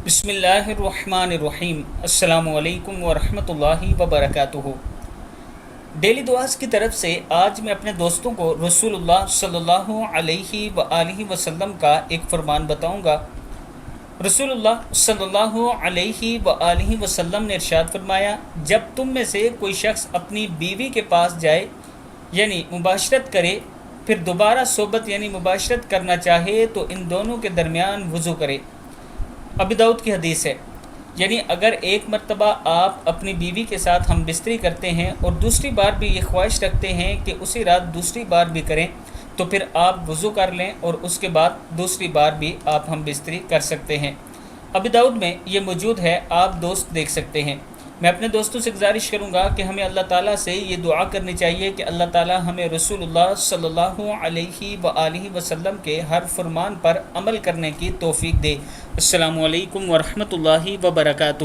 بسم اللہ الرحمن الرحیم۔ السلام علیکم ورحمۃ اللہ وبرکاتہ۔ ڈیلی دعاز کی طرف سے آج میں اپنے دوستوں کو رسول اللہ صلی اللہ علیہ وآلہ وسلم کا ایک فرمان بتاؤں گا۔ رسول اللہ صلی اللہ علیہ وآلہ وسلم نے ارشاد فرمایا، جب تم میں سے کوئی شخص اپنی بیوی کے پاس جائے یعنی مباشرت کرے، پھر دوبارہ صحبت یعنی مباشرت کرنا چاہے تو ان دونوں کے درمیان وضو کرے۔ ابی داؤد کی حدیث ہے، یعنی اگر ایک مرتبہ آپ اپنی بیوی کے ساتھ ہم بستری کرتے ہیں اور دوسری بار بھی یہ خواہش رکھتے ہیں کہ اسی رات دوسری بار بھی کریں، تو پھر آپ وضو کر لیں اور اس کے بعد دوسری بار بھی آپ ہم بستری کر سکتے ہیں۔ ابی داؤد میں یہ موجود ہے، آپ دوست دیکھ سکتے ہیں۔ میں اپنے دوستوں سے گزارش کروں گا کہ ہمیں اللہ تعالیٰ سے یہ دعا کرنی چاہیے کہ اللہ تعالیٰ ہمیں رسول اللہ صلی اللہ علیہ وآلہ وسلم کے ہر فرمان پر عمل کرنے کی توفیق دے۔ السلام علیکم ورحمۃ اللہ وبرکاتہ۔